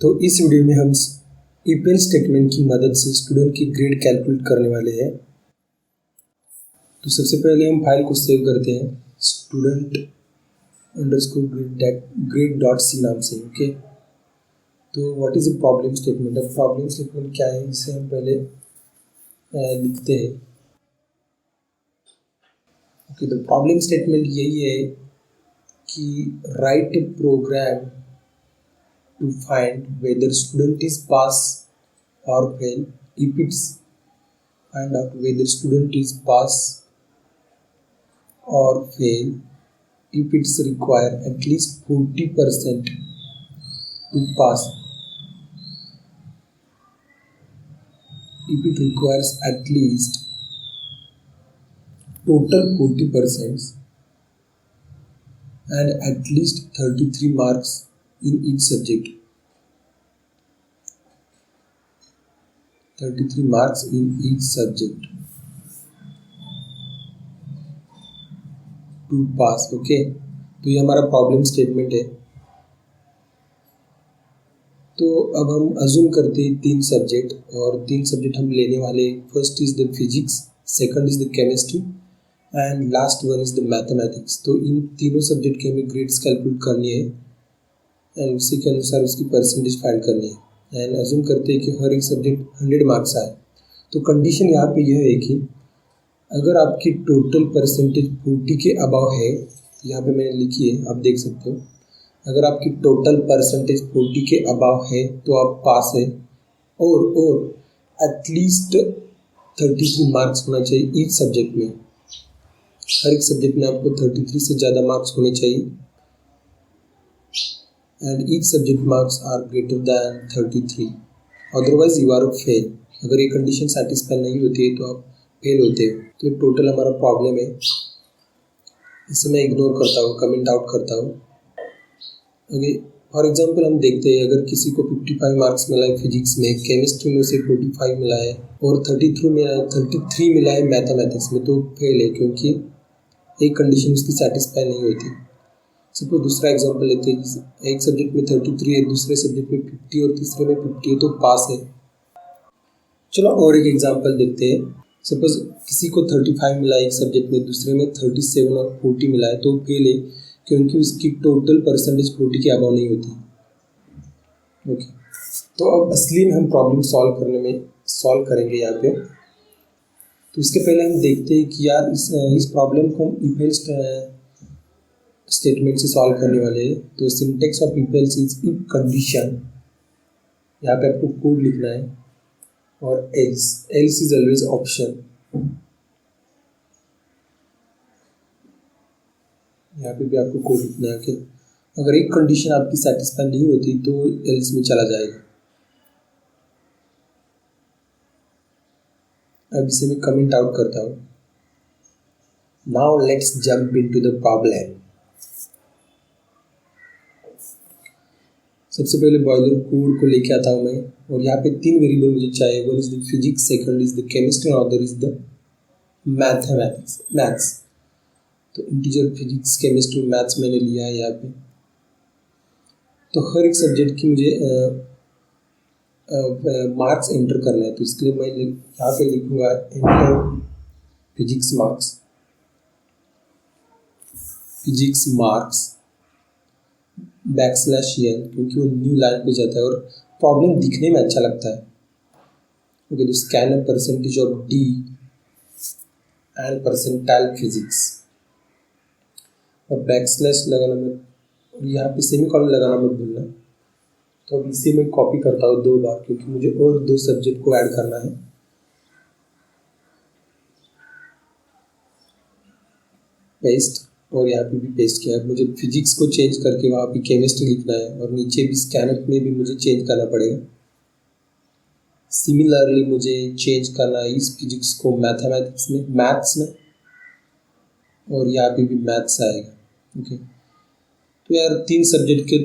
तो इस वीडियो में हम इफ एल्स स्टेटमेंट की मदद से स्टूडेंट की ग्रेड कैलकुलेट करने वाले हैं। तो सबसे पहले हम फाइल को सेव करते हैं student underscore grade dot C नाम से। ओके, तो what is a problem statement? अब प्रॉब्लम स्टेटमेंट क्या है इसे हम पहले लिखते हैं। ओके, तो प्रॉब्लम स्टेटमेंट यही है कि write a program to find whether student is pass or fail. If it's find out whether student is pass or fail, if it's require at least 40% to pass, if it requires at least total 40% and at least 33 marks in each subject. 33 marks in each subject to pass. Okay, तो ये हमारा problem statement है। तो अब हम assume करते हैं तीन सब्जेक्ट, और तीन सब्जेक्ट हम लेने वाले। First is the physics, second is the chemistry and last one is the mathematics. तो इन तीनों सब्जेक्ट के हमें ग्रेड्स कैलकुलेट करनी है एंड उसी के अनुसार उसकी परसेंटेज फाइंड करनी है। एंड अज्यूम करते हैं कि हर एक सब्जेक्ट 100 मार्क्स आए। तो कंडीशन यहाँ पे यह है कि अगर आपकी टोटल परसेंटेज 40 के अबव है, यहाँ पे मैंने लिखी है, आप देख सकते हो, अगर आपकी टोटल परसेंटेज 40 के अबव है तो आप पास है, और एटलीस्ट 33 मार्क्स होना चाहिए ईच सब्जेक्ट में। हर एक सब्जेक्ट में आपको 33 से ज़्यादा मार्क्स होने चाहिए and each subject marks are greater than 33, otherwise you are fail। अगर ये कंडीशन सेटिस्फाई नहीं होती है तो आप फेल होते हो। तो ये टोटल हमारा प्रॉब्लम है, इसे मैं इग्नोर करता हूँ, कमेंट आउट करता हूँ। ओके, फॉर एग्जांपल हम देखते हैं अगर किसी को 55 मार्क्स मिला है फिजिक्स में, केमिस्ट्री में उसे 45 मिला है और 33 मिला है मैथमेटिक्स में, तो फेल है क्योंकि एक कंडीशन उसकी सेटिस्फाई नहीं होती। सपोज दूसरा एग्जांपल लेते हैं, एक सब्जेक्ट में 33 है, दूसरे सब्जेक्ट में 50 और तीसरे में 50 है, तो पास है। चलो और एक एग्जांपल देखते हैं। सपोज किसी को 35 मिला है एक सब्जेक्ट में, दूसरे में 37 और 40 मिला है, तो फेल है क्योंकि उसकी टोटल परसेंटेज 40 के अबव नहीं होती। ओके, तो अब असली में हम प्रॉब्लम सॉल्व करेंगे यहाँ पे। तो उसके पहले हम देखते हैं कि यार इस प्रॉब्लम को हम इफ एल्स स्टेटमेंट से सॉल्व करने वाले हैं। तो syntax of if else is if condition, यहाँ पे आपको कोड लिखना है, और एल्स इज ऑलवेज ऑप्शन। यहाँ पे भी आपको कोड लिखना है कि अगर एक कंडीशन आपकी सेटिस्फाई नहीं होती तो एल्स में चला जाएगा। अब इसे मैं कमेंट आउट करता हूँ। Now let's jump into the problem. सबसे पहले बॉयलर कोड को लेके आता हूँ मैं, और यहाँ पे तीन वेरिएबल मुझे चाहिए। One is the physics, second is the chemistry और अदर इज द मैथ्स। तो इंटीजर फिजिक्स, केमिस्ट्री, मैथ्स मैंने लिया है यहाँ पे। तो हर एक सब्जेक्ट की मुझे मार्क्स एंटर करना है, तो इसके लिए मैं यहाँ पे लिखूँगा एंटर फिजिक्स मार्क्स \n, क्योंकि वो न्यू लाइन पे जाता है और प्रॉब्लम दिखने में अच्छा लगता है। ओके, तो scan a percentage of D and percentile physics, और \, लगाना मत, और यहाँ पे सेमीकोलन लगाना मत भूलना। तो अब इसे मैं कॉपी करता हूँ 2 बार, क्योंकि मुझे और 2 सब्जेक्ट को ऐड करना है। पेस्ट, और यहाँ पे भी पेस्ट किया है। मुझे फिजिक्स को चेंज करके वहाँ पे केमिस्ट्री लिखना है, और नीचे भी स्कैनअप में भी मुझे चेंज करना पड़ेगा। सिमिलरली मुझे चेंज करना है इस फिजिक्स को मैथ्स में, और यहाँ पे भी मैथ्स आएगा। ओके, तो यार 3 सब्जेक्ट के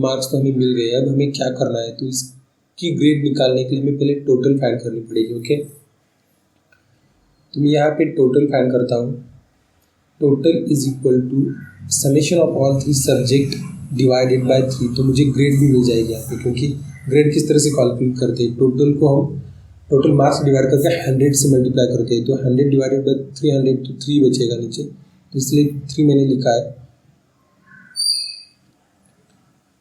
मार्क्स तो हमें मिल गए। अब हमें क्या करना है, तो इसकी ग्रेड निकालने के लिए हमें पहले टोटल फाइंड करनी पड़ेगी। ओके, तो मैं यहाँ पे टोटल फाइंड करता हूँ। Total is equal to summation of all 3 subject divided by 3, तो मुझे ग्रेड भी मिल जाएगी यहाँ पे, क्योंकि ग्रेड किस तरह से कैलकुलेट करते हैं, टोटल को हम टोटल मार्क्स डिवाइड करके 100 से मल्टीप्लाई करते हैं, तो 100 डिवाइडेड बाय 300 तो 3 बचेगा नीचे, तो इसलिए 3 मैंने लिखा है।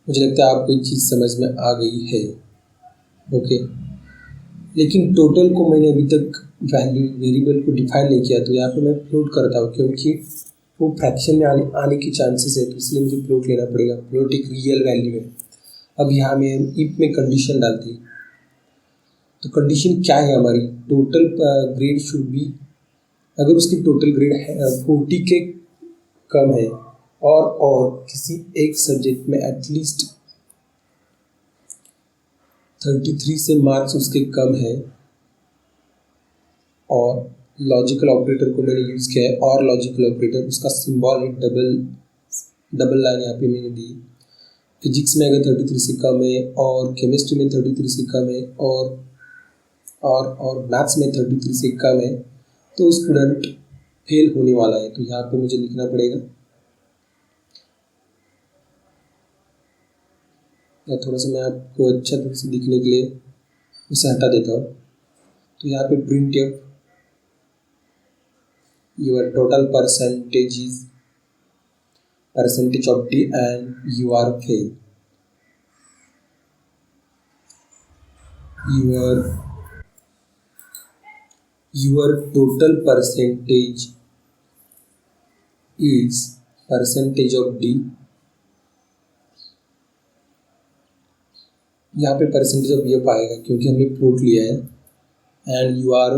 मुझे लगता है आपको ये चीज़ समझ में आ गई है। ओके, लेकिन टोटल को मैंने अभी तक वैल्यू वेरिएबल को डिफाइन नहीं किया, तो यहाँ पे मैं फ्लोट करता हूँ, क्योंकि वो फ्रैक्शन में आने की चांसेस है, तो इसलिए मुझे फ्लोट लेना पड़ेगा। फ्लोट एक रियल वैल्यू है। अब यहाँ में इफ में कंडीशन डालती, तो कंडीशन क्या है हमारी, टोटल ग्रेड शुड बी, अगर उसकी टोटल ग्रेड 40 के कम है और किसी एक सब्जेक्ट में एटलीस्ट 33 से मार्क्स उसके कम है, और लॉजिकल ऑपरेटर को मैंने यूज़ किया है, और लॉजिकल ऑपरेटर उसका सिंबल है डबल लाइन यहाँ पे मैंने दी। फिजिक्स में अगर 33 से कम है, और केमिस्ट्री में 33 से कम है, और मैथ्स में 33 से कम है, तो स्टूडेंट फेल होने वाला है। तो यहाँ पे मुझे लिखना पड़ेगा, या थोड़ा सा मैं आपको अच्छा तरह से दिखने के लिए उसे हटा देता हूँ। तो यहाँ पे printf your total percentage of D and you are fail. your total percentage is percentage of D। यहाँ पे परसेंटेज ऑफ एफ आएगा क्योंकि हमने फ्लोट लिया है, and you are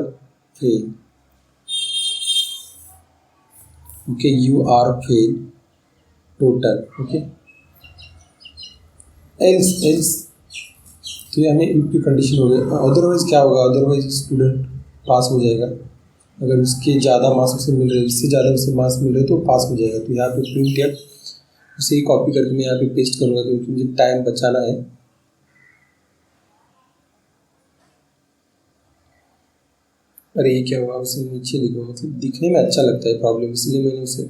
fail. Okay, you are fail total. Okay, else तो ये हमें इफ की कंडीशन हो गई। अदरवाइज क्या होगा, अदरवाइज स्टूडेंट पास हो जाएगा, अगर उसके ज़्यादा मार्क्स उसे मिल रहे, इससे ज़्यादा उसे मार्क्स मिल रहे तो पास हो जाएगा। तो यहाँ पे प्रिंट एफ उसे ही कॉपी करके मैं यहाँ पे पेस्ट करूँगा, क्योंकि मुझे टाइम बचाना है। अरे ये क्या हुआ, उसे नीचे लिखो, मतलब दिखने में अच्छा लगता है प्रॉब्लम, इसलिए मैंने उसे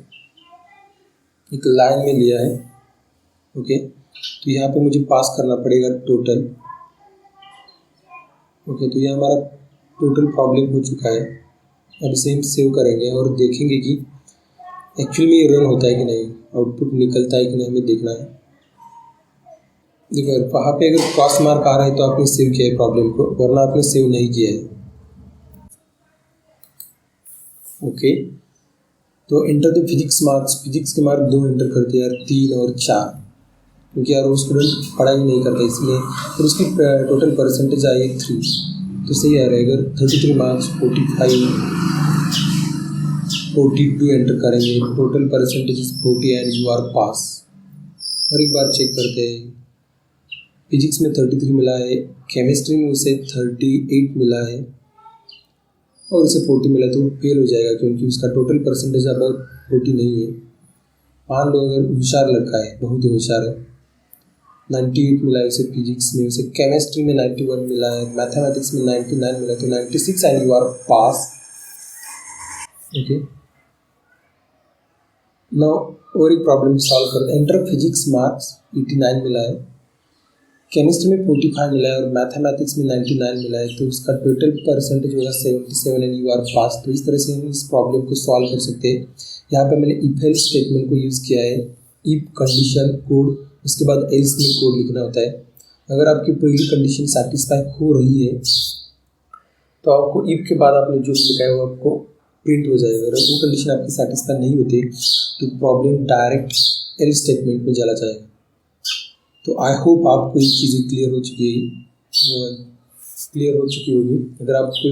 एक लाइन में लिया है। ओके, तो यहाँ पे मुझे पास करना पड़ेगा टोटल। ओके, तो ये हमारा टोटल प्रॉब्लम हो चुका है। अब इसे हम सेव करेंगे और देखेंगे कि एक्चुअली में ये रन होता है कि नहीं, आउटपुट निकलता है कि नहीं, हमें देखना है। देखो वहाँ पे अगर क्रॉस मार्क आ रहा है तो आपने सेव किया है प्रॉब्लम को, वरना आपने सेव नहीं किया है। ओके, तो enter the physics marks. Physics के मार्क 2 एंटर करते हैं यार, 3 और 4, क्योंकि यार वो स्टूडेंट पढ़ाई नहीं करता इसलिए। फिर उसकी टोटल परसेंटेज आई है 3, तो सही आ रहा है। अगर 33 मार्क्स 45 42 एंटर करेंगे, total percentage is 40 and you are pass. और एक बार चेक करते हैं, फिजिक्स में 33 मिला है, केमिस्ट्री में उसे 38 मिला है, और उसे 40 मिला, तो वो फेल हो जाएगा क्योंकि उसका टोटल परसेंटेज अब 40 नहीं है। मान लो अगर होशियार लड़का है, बहुत ही होशियार है, 98 मिला है उसे फिजिक्स में, उसे केमिस्ट्री में 91 मिला है, मैथमेटिक्स में 99 मिला है, तो 96 and you are pass. Okay, now और एक प्रॉब्लम सॉल्व करते हैं। एंटर फिजिक्स मार्क्स 89 मिला है, केमिस्ट्री में 45 मिला है, और मैथमेटिक्स में 99 मिला है, तो उसका टोटल परसेंटेज होगा 77 एंड यू आर पास। तो इस तरह से हम इस प्रॉब्लम को सॉल्व कर सकते हैं। यहाँ पे मैंने इफ एल्स स्टेटमेंट को यूज़ किया है, इफ कंडीशन कोड, उसके बाद एल्स में कोड लिखना होता है। अगर आपकी पहली कंडीशन सेटिस्फाई हो रही है तो आपको इफ के बाद आपने जो लिखा है वो आपको प्रिंट हो जाएगा। अगर वो कंडीशन आपकी सेटिस्फाई नहीं होती तो प्रॉब्लम डायरेक्ट एल्स स्टेटमेंट में चला जाएगा। तो आई होप आपको ये चीज़ें क्लियर हो चुकी होगी। अगर आपको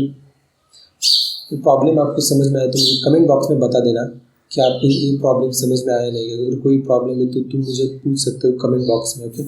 प्रॉब्लम आपको समझ में आए तो मुझे कमेंट बॉक्स में बता देना कि आपको ये प्रॉब्लम समझ में आया नहीं। अगर कोई प्रॉब्लम है तो तुम मुझे पूछ सकते हो कमेंट बॉक्स में। ओके।